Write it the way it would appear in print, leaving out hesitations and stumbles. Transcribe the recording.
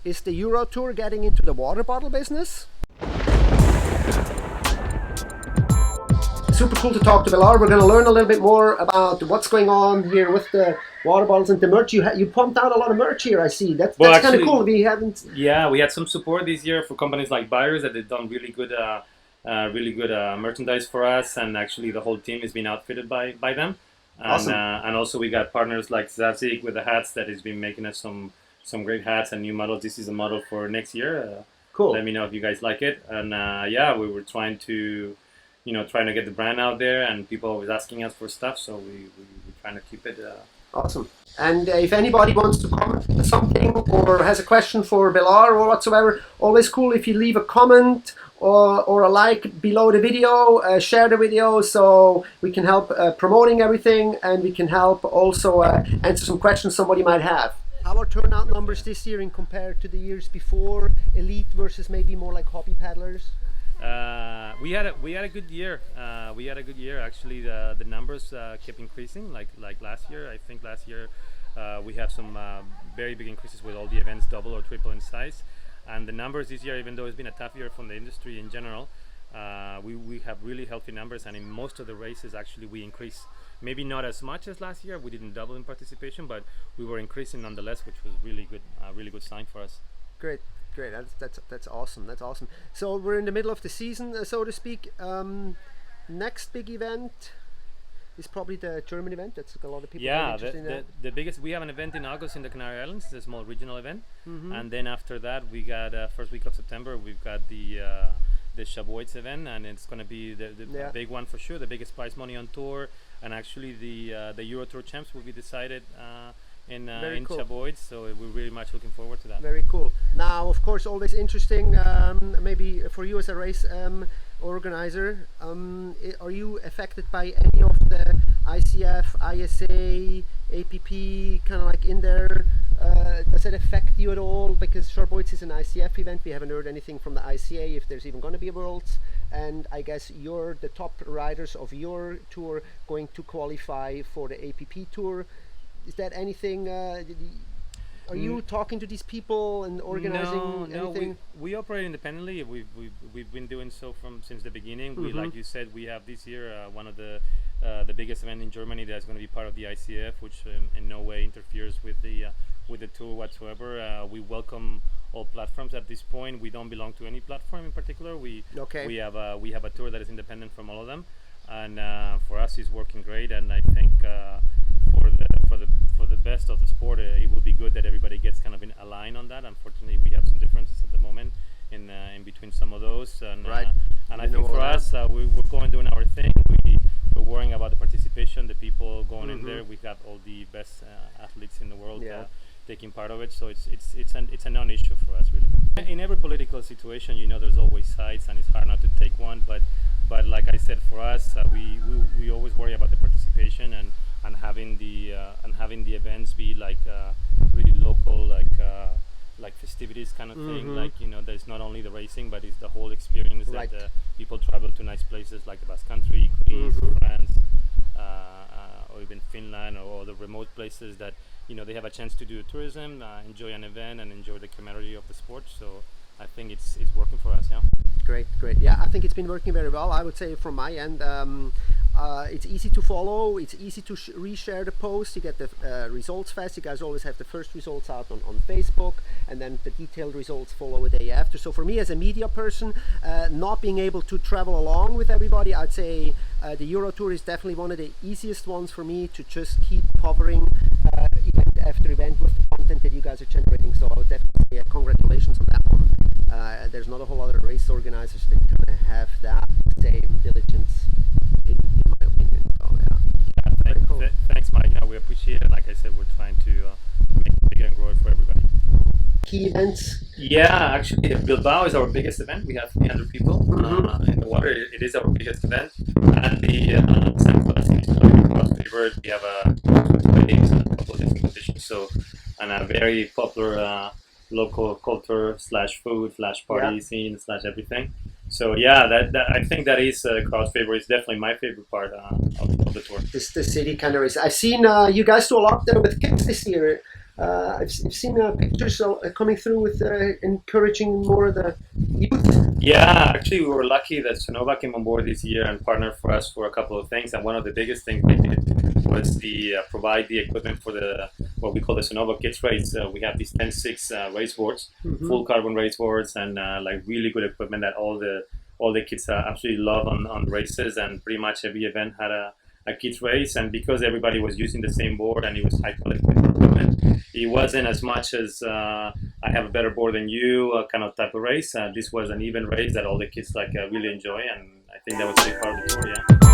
is the Euro Tour getting into the water bottle business? Super cool to talk to Belar. We're going to learn a little bit more about what's going on here with the water bottles and the merch. You pumped out a lot of merch here, I see. That's kind of cool. We haven't. Yeah, we had some support this year for companies like Buyers that they've done really good merchandise for us, and actually the whole team has been outfitted by them. And, awesome. And also we got partners like Zavzik with the hats that has been making us some great hats and new models. This is a model for next year. Cool. Let me know if you guys like it. And yeah, we were trying to get the brand out there, and people always asking us for stuff, so we're trying to keep it. Awesome. And if anybody wants to comment something or has a question for Belar or whatsoever, always cool if you leave a comment or a like below the video, share the video so we can help promoting everything, and we can help also answer some questions somebody might have. How are turnout numbers this year in compared to the years before? Elite versus maybe more like hobby paddlers? We had a good year. Actually. The numbers kept increasing like last year. I think last year we had some very big increases with all the events double or triple in size. And the numbers this year, even though it's been a tough year from the industry in general, we have really healthy numbers, and in most of the races actually we increase. Maybe not as much as last year. We didn't double in participation, but we were increasing nonetheless, which was really good sign for us. Great. That's awesome. That's awesome. So we're in the middle of the season, so to speak. Next big event is probably the German event. That's a lot of people. Yeah, the biggest. We have an event in August in the Canary Islands. It's a small regional event, and then after that we got first week of September. We've got the Chabois event, and it's going to be the big one for sure. The biggest prize money on tour, and actually the Euro Tour champs will be decided. In cool. Chabois, so we're really much looking forward to that. Very cool. Now, of course, always interesting, maybe for you as a race organizer, are you affected by any of the ICF, ISA, APP, kind of like in there? Does it affect you at all? Because Chabois is an ICF event. We haven't heard anything from the ICA if there's even going to be a Worlds. And I guess you're the top riders of your tour going to qualify for the APP tour. Is that anything? Are you talking to these people and organizing anything? No, we operate independently. We've been doing so since the beginning. We, like you said, we have this year one of the biggest event in Germany that's going to be part of the ICF, which in no way interferes with the tour whatsoever. We welcome all platforms at this point. We don't belong to any platform in particular. We have a tour that is independent from all of them, and for us it's working great. And I think for the best of the sport, it will be good that everybody gets kind of in aligned on that. Unfortunately, we have some differences at the moment in between some of those, and and I think for us, we're going doing our thing. We're worrying about the participation, the people going in there. We've got all the best athletes in the world taking part of it, so it's a non-issue for us really. In every political situation, there's always sides, and it's hard not to take one. But like I said, for us, we always worry about the participation and having the events be like really local, like festivities kind of thing. Like there's not only the racing, but it's the whole experience that people travel to nice places like the Basque Country, Greece, France, or even Finland, or the remote places that they have a chance to do tourism, enjoy an event, and enjoy the camaraderie of the sport. So I think it's working for us. Yeah. Great. Yeah, I think it's been working very well. I would say from my end. It's easy to follow, it's easy to reshare the post. You get the results fast. You guys always have the first results out on Facebook, and then the detailed results follow a day after. So for me as a media person, not being able to travel along with everybody, I'd say the Euro Tour is definitely one of the easiest ones for me to just keep covering event after event with the content that you guys are generating. So I would definitely say congratulations on that one. There's not a whole lot of race organizers that kind of have that same diligence in my opinion. So Thanks Mike. We appreciate it. Like I said, we're trying to make it bigger and grow it for everybody. Key events? Yeah, actually Bilbao is our biggest event. We have 300 people in the water. It is our biggest event, and the San Sebastian is our favorite. We have a couple of different conditions, so and a very popular local culture / food / party scene / everything. So yeah, that I think that is crowd's favorite. It's definitely my favorite part of the tour. It's the city kind of race. I've seen you guys do a lot there with kicks this year. I've seen pictures coming through with encouraging more of the youth. Yeah, actually, we were lucky that Sonova came on board this year and partnered for us for a couple of things. And one of the biggest things they did was the provide the equipment for the what we call the Sonova Kids race. We have these 10-6 race boards, full carbon race boards, and like really good equipment that all the kids absolutely love on races. And pretty much every event had a kids race. And because everybody was using the same board and it was high quality equipment, it wasn't as much as I have a better board than you kind of type of race. This was an even race that all the kids like really enjoy, and I think that was a big part of the tour. Yeah.